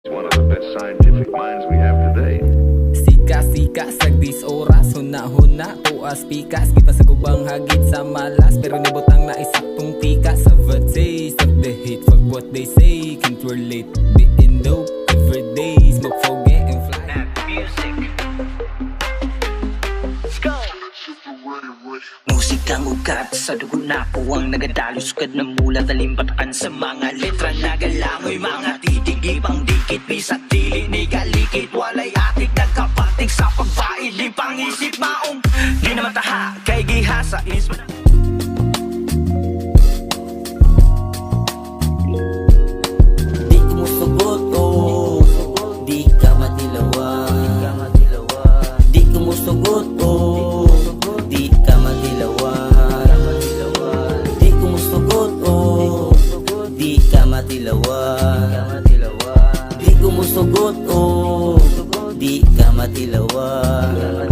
One of the best scientific minds we have today. Sika-sika sa 10 oras, huna-huna, tuas pikas, di pa sa kubang hagit sa malas, pero nibutang na isaktong tika sa the taste of the hit. Fuck what they say, can't relate, being dope every day, smoke, forget and fly. That music. Let's go. Musikang ugat sa dugo na po ang nagadalo, sukad na mula talimpataan sa mga letra nagalangoy, mga titig ipang dikit, bisat dili ni galikit, walay atik nagkapatik sa pagbaid, di pangisip maong di naman taha kay gihasa is Di kumusugot, oh, di ka matilawan. Di kumusugot, oh, di ka matilawan. Di kumusugot, oh, di ka matilawan. Di kumusugot, oh, di ka matilawan.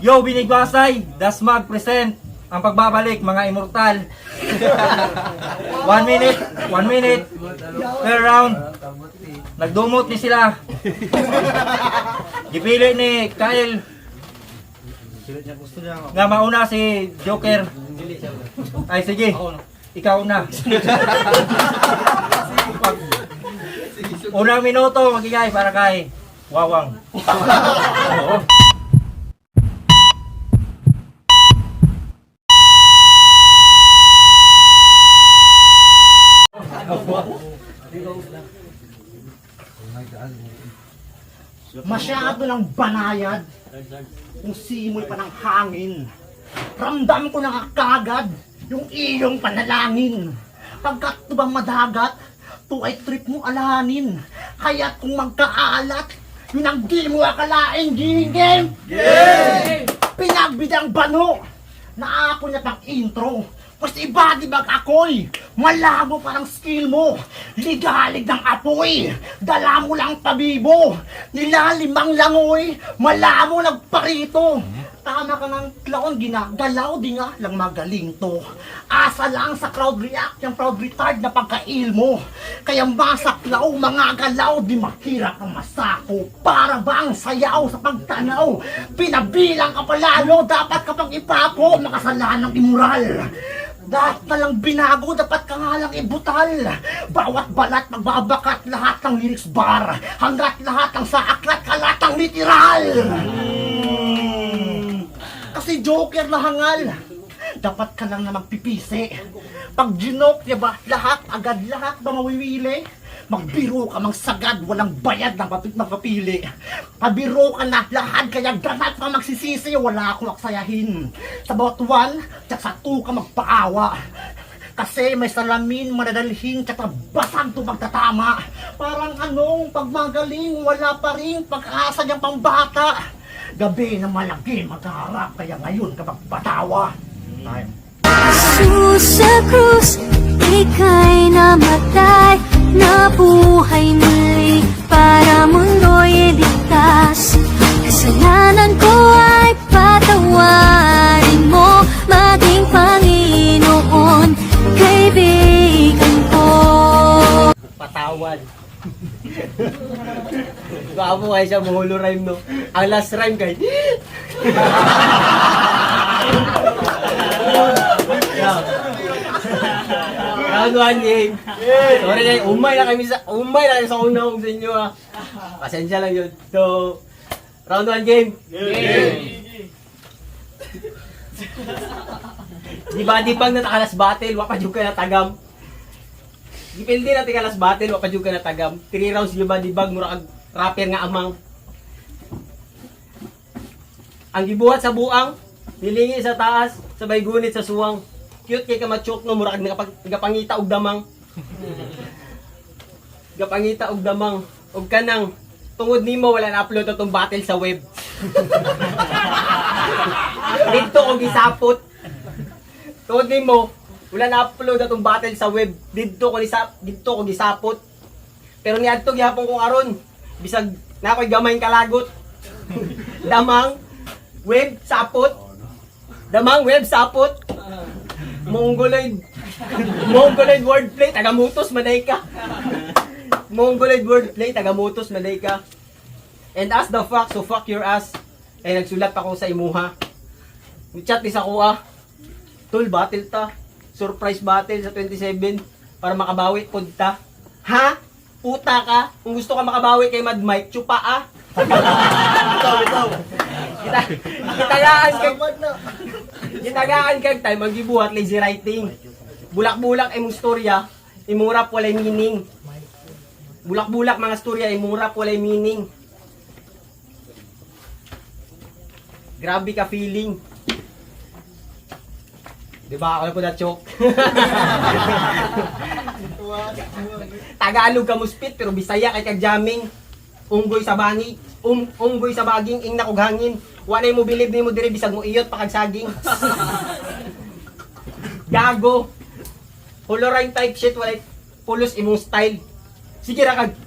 Yo, Binigwasay, Dasmag present ang pagbabalik mga immortal. 1 minute per round. Nagdumot ni sila. Gipili ni Kyle nga mauna si Joker. Ay sige, ikaw na. Unang minuto magigay para kay Wawang. Masyado ng banayad kung simoy pa ng hangin. Ramdam ko na kagad yung iyong panalangin. Pagkat tubang madagat, to ay trip mo alanin. Kaya't kung magkaalat, yun ang di mo akalaing ginggim. Pinagbidang bano na ako niya pang intro. Kasi iba di bag ako'y malabo parang skill mo. Ligalig ng apoy, dala mo lang pabibo. Nilalimang langoy, malabo nagparito. Tama ka ng clown, ginagalaw di nga lang magaling to. Asa lang sa crowd react, yung crowd retard na pagkail mo. Kaya masaklaw, mga galaw, di mahirap ang masako. Para bang sayaw sa pagtanaw. Pinabilang ka palalo, dapat kapag ipapo, makasalanang immoral. Lahat na lang binago, dapat ka nga lang ibutal. Bawat balat magbabakat, lahat ng lyrics bar. Hanggat lahat ng sa aklat, kalatang literal. Kasi Joker na hangal, dapat ka lang na magpipisi. Pag ginok niya ba, lahat ba mawiwili? Magbiro ka mang sagad, walang bayad na magpapili. Pabiro ka na lahat, kaya ganat pa magsisisi, wala akong aksayahin. Sa bawat 1, sa 2 ka magpaawa. Kasi may salamin madadalhin, tsaka basag to magtatama. Parang anong pagmagaling, wala pa rin pag-asa niyang pambata. Gabi na malaki maghaharap, kaya ngayon kapag batawa. Jesus sa krus, ika'y namatay, nabuhay muli para mundo'y ligtas. Kasalanan ko ay patawarin mo, maging Panginoon, kaibigan ko. Patawad. Gwapo kayo siya, mahulo rhyme no. Ang last rhyme kay Round 1 game. Sorry guys, umay na kami sa unahong sa inyo ha. Pasensya lang yun. So, round 1 game. Di ba pang natakalas battle, wapadyog ka na tagam. Dipindi natin kalas battle, wapadyog ka na tagam. 3 rounds di ba bag, mura kag rapper nga amang. Ang gibuhat sa buang, nilingi sa taas, sabay gunit sa suwang. Cute kay kamachok no, mura kag nagapangita og damang. Gapangita og damang. Og kanang tungod nimo wala na upload atong battle sa web. Dito ko gisapot. Tungod nimo wala na upload atong battle sa web. Dito ko gisapot. Pero niadto gihapon ko aron bisag na ako'y gamay kalagot. Damang web sapot. Damang web sapot. Mongoloid. Mongoloid wordplay, tagamutos maday ka. Mongoloid wordplay, tagamutos maday ka. And as the fuck, so fuck your ass. Ay nagsulat ako sa imuha. Chat ni sa kuha. Tol, battle ta. Surprise battle sa 27 para makabawi pod ta. Ha? Puta ka? Kung gusto ka makabawi kay Mad Mike, chupa ah. Gitagaan kag time magibuhat lazy writing. Bulak-bulak imong storya, imurap walay meaning. Bulak-bulak mga storya, imurap walay meaning. Grabe ka feeling. Diba ako na po na choke? Tagalog ka muspit pero Bisaya kay kagjaming. Unggoy sa bangi, unggoy sa baging ing nakughangin. Wanay mo bilib ni mo diri bisag mo iyot pakagsaging. Gago. Colorine type shit walay pulos imong style. Sige ra kag.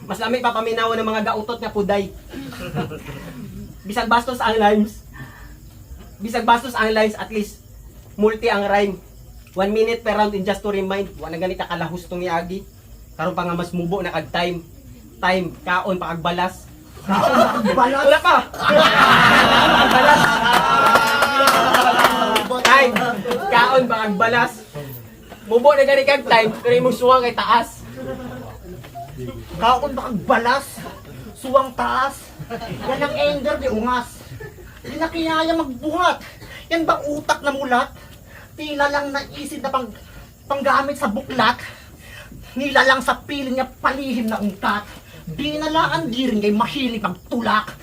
Mas lamig papaminawan ng mga gautot nga puday. Bisag bastos ang lines. Bisag bastos ang lines, at least multi ang rhyme. 1 minute per round in just to remind. Wala gani ka kalahus tong iagi. Karon pa nga mas mubo na kag time. Time kaon pa kag balas. Wala pa. Balas. Time kaon pa kag balas. Mubo na gani kag time pero imong suwang kay taas. Kaon ba kang balas? Suwang taas? Yan ang ender di ungas. Di na kiyaya magbuhat. Yan ba utak na mulat? Tila lang naisip na panggamit sa buklat. Nila lang sa piling niya palihim na ungkat. Binalaan di rin kay mahilig magtulak.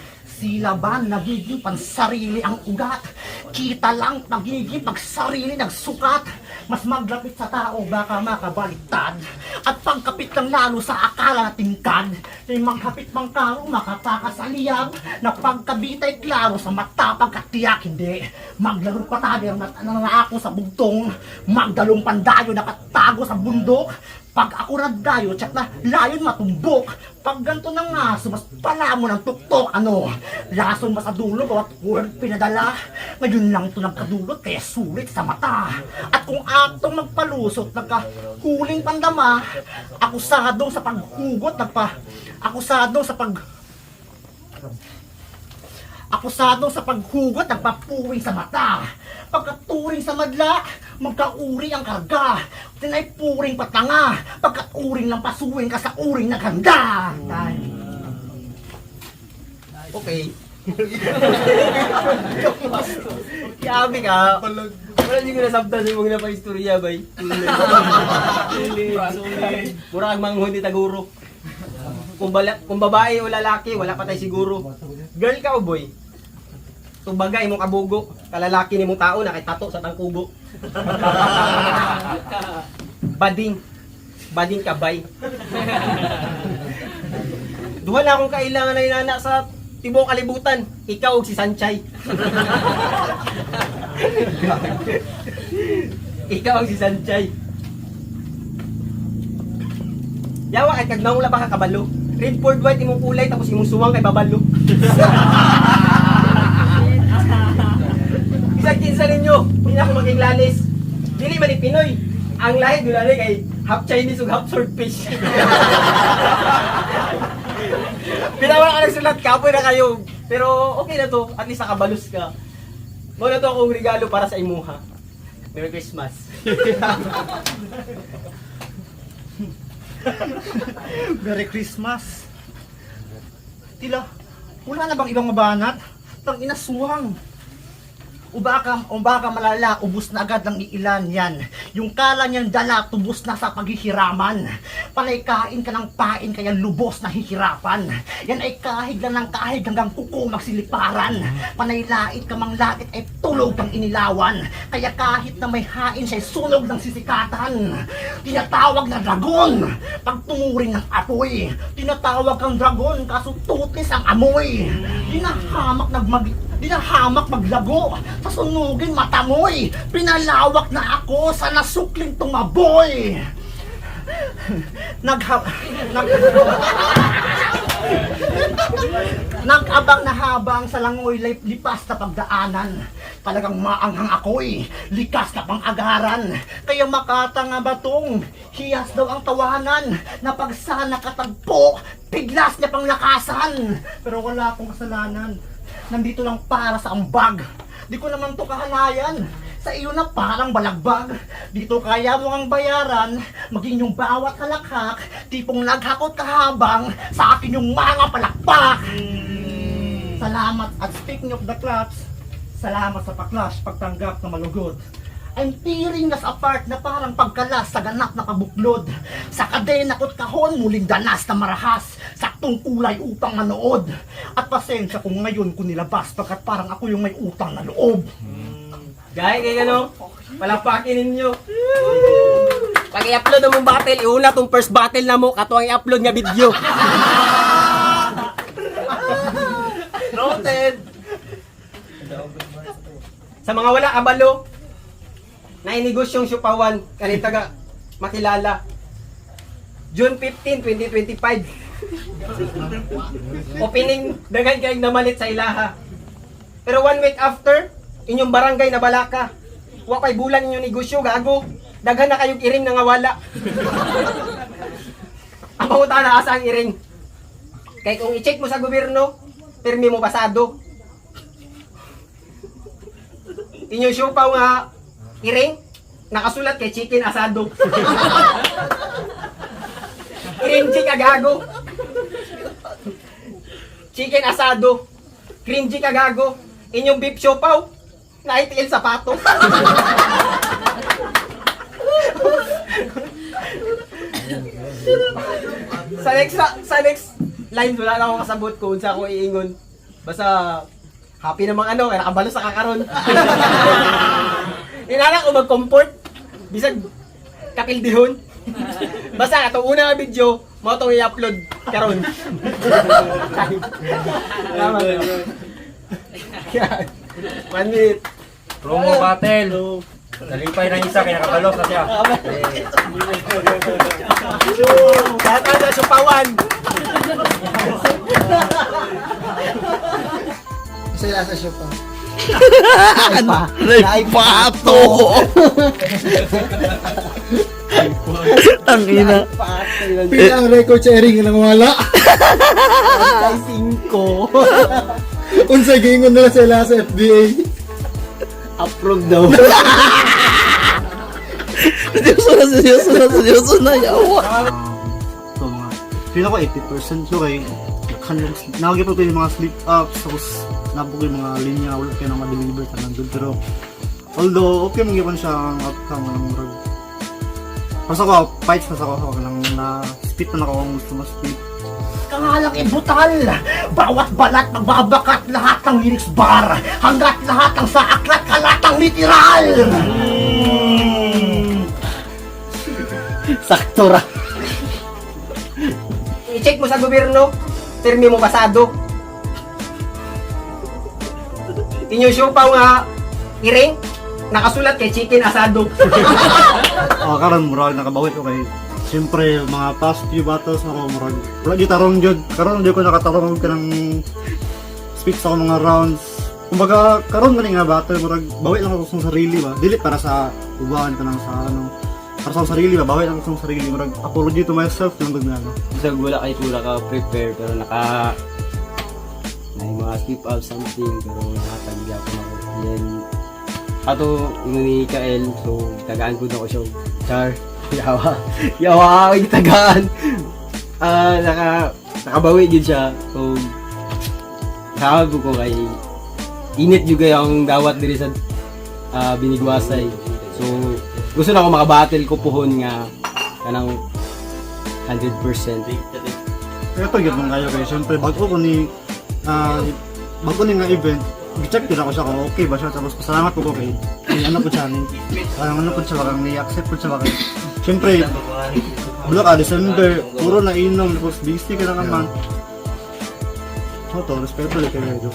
Sila ba nagiging pansarili ang ugat? Kita lang nagiging pagsarili nagsukat. Mas maglapit sa tao baka makabaliktad. At pagkapit lang lalo sa akala na tingkad. Ay magkapit mang karo makatakas sa liyag. Na pagkabitay klaro sa mata pagkatiyak hindi. Maglaro pa tayo ako sa bugtong. Magdalong pandayo nakatago sa bundok. Pag ako radayo, tsak na layon matumbok. Pag ganito na nga, mas pala mo ng tuktok, ano? Lason ba sa dulo, bawat word pinadala? Ngayon lang ito nagkadulot, kaya sulit sa mata. At kung aktong magpalusot, nagkahuling pandama, akusadong sa paghugot, akusadong sa paghugot, nagpapuwing sa mata. Pagkaturing sa madla, magkauri ang karga. Tinay puring patanga. Pagkaturing lang pasuwing ka sa uring naghanda. Okay. Yabi ka. Wala hindi ko nasabtan sa mga napaistorya, bay. Mura kang manghon di taguro. Kung babae o lalaki, wala pa tayo siguro. Girl ka o boy? Tumbagay mong kabugo, kalalaki ni mong tao na kay tato sa tangkubo. Bading kabay. Duha na akong kailangan na inana sa tibok kalibutan, ikaw og si Sanchay. Ikaw og si Sanchay. Yawa kay kag naula ba ka kabalo? Red Ford white imong kulay tapos imong suwang kay babalo. Bisag kinsa ninyo, hindi na ako maging lalis. Dili man ni Pinoy. Ang lahi doon kay half Chinese ug half swordfish. Pinawala ka nagsulat, kapoy na kayo. Pero okay na to, at least nakabalus ka. Muna to akong regalo para sa imuha. Merry Christmas. Merry Christmas. Tila, wala na bang ibang mabanat? Tang inasuwang. O baka malala, ubus na agad ng iilan yan. Yung kala niyan dala, tubos na sa paghihiraman. Panay kain ka ng pain, kaya lubos na hihirapan. Yan ay kahig lang ng kahig hanggang kuko magsiliparan. Panay lait ka mang lait ay tulog kang inilawan. Kaya kahit na may hain siya'y sunog ng sisikatan. Tinatawag na dragon, pag tumuring ng apoy. Tinatawag kang dragon, kaso tutis ang amoy. Dinahamak maglago, sa sunugin matamoy. Pinalawak na ako sa nasukling tumaboy. Nag-abang na habang sa langoy lipas na pagdaanan. Talagang maanghang ako'y likas na pang-agaran. Kaya makatanga batong hiyas daw ang tawanan. Na pag sana katagpo, biglas niya pang lakasan. Pero wala akong kasalanan. Nandito lang para sa ambag. Di ko naman to kahalayan. Sa iyo na parang balagbag. Dito kaya mo ang bayaran. Maging yung bawat halakhak. Tipong naghakot kahabang sa akin yung mga palakpak. Salamat at speaking of the claps, salamat sa paklash pagtanggap na malugod. I'm tearing us apart na parang pagkalas sa ganap na pabuklod. Sa kadena ko't kahon muling danas na marahas. Saktong kulay upang manood. At pasensya kung ngayon ko nilabas pagkat parang ako yung may utang na loob. Gaya kay ano, palapakin ninyo. Pag i-upload mo battle, iuna tong first battle na mo, kato ang i-upload nga video. Noted. Sa mga wala abalo, na inigosyong Siupawan, kanitaga makilala. June 15, 2025. Opening, daghan kayo namalit sa ilaha. Pero 1 week after, inyong barangay na balaka. Wa pay bulan inyong negosyo, gago. Daghan na kayong iring na nga wala. Ang panguta na asa ang iring. Kaya kung i-check mo sa gobyerno, pirmi mo pasado. Inyong siupaw nga iring, nakasulat kay chicken asado. Cringy ka gago. Chicken asado. Cringy ka gago. Inyong beef siupaw, naitiil sapato. sa next line wala na akong kasabot kung sa ako iingon. Basta happy namang ano, kaya nakabalo sa kakaron. Inana ko mag-comport. Bisag kapildihon. Basta atong una nga video, mo itong i-upload karon. Salamat. 1 minute. Promo battle. Nalipay ng isa kaya nakabalos na siya. Kata na Siupawan. Sila sa Siupaw. Nagpato! Ang ina. Pilang record sharing ng wala. Ay, 5. Unsa gingon nila sila sa FDA. Approve daw. Seryoso na yawa. So mga, feel ako 80% so kay nagagi pa yung mga slip ups tapos napog yung mga linya ulit kayo nang ma-deliver ka ng good pero although okay mong iban siya ang outcome ng murag basta ko fights na ako lang na spit na ako kung gusto ma-spit kangalang ibutal bawat balat magbabakat lahat ng lyrics bar hanggat lahat ng sa aklat kalatang literal Sakto ra. I-check mo sa gobyerno, pirmi mo pasado. Inyong siupaw nga iring, nakasulat kay chicken asado. karon murag nakabawit ko kay siyempre mga past few battles na ko murag wala di tarong jud karon di ko nakatarong ka ng speak sa mga rounds kumbaga karon man nga battle murag bawi lang ako sa sarili ba dili para sa ubahan ka lang sa ano para sa sarili ba bawi lang ako sa sarili murag apology to myself lang gud na Bisag wala kay pula ka prepare pero may mga skip out something pero nakatagya ko na ko. Then ato yung ni Kael so tagaan ko na ko siya. Char yawa ay tagaan. Nakabawi gid siya. So sabi ko kay init juga yung dawat diri sa Binigwasay. So gusto na ako makabattle ko puhon nga kanang 100%. ito gyud man kayo kay siyempre bago ko ni nga event i-check din ako siya kung okay ba siya tapos pasalamat ko kay ano po siya ano po siya bakang ni-accept po siya bakang siyempre wala ka December puro na inom tapos busy ka na naman to respeto lang kayo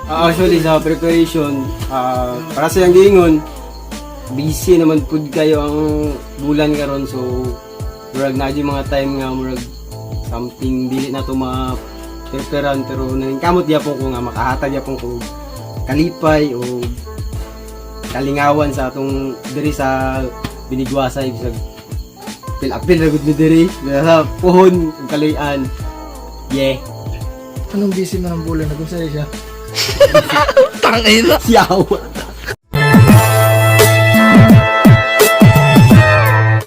Actually sa preparation para sa yung giingon busy naman pud kayo ang bulan karon so murag na mga time nga murag something dili na to peperan pero naningkamot gyapon ko nga makahatag gyapon ko kalipay o kalingawan sa atong diri sa Binigwasay bisag apil ra gud mi diri sa puhon ug kaloy-an. Yeah. Anong busy man ang bulan? Nagunsay siya? Siyaw.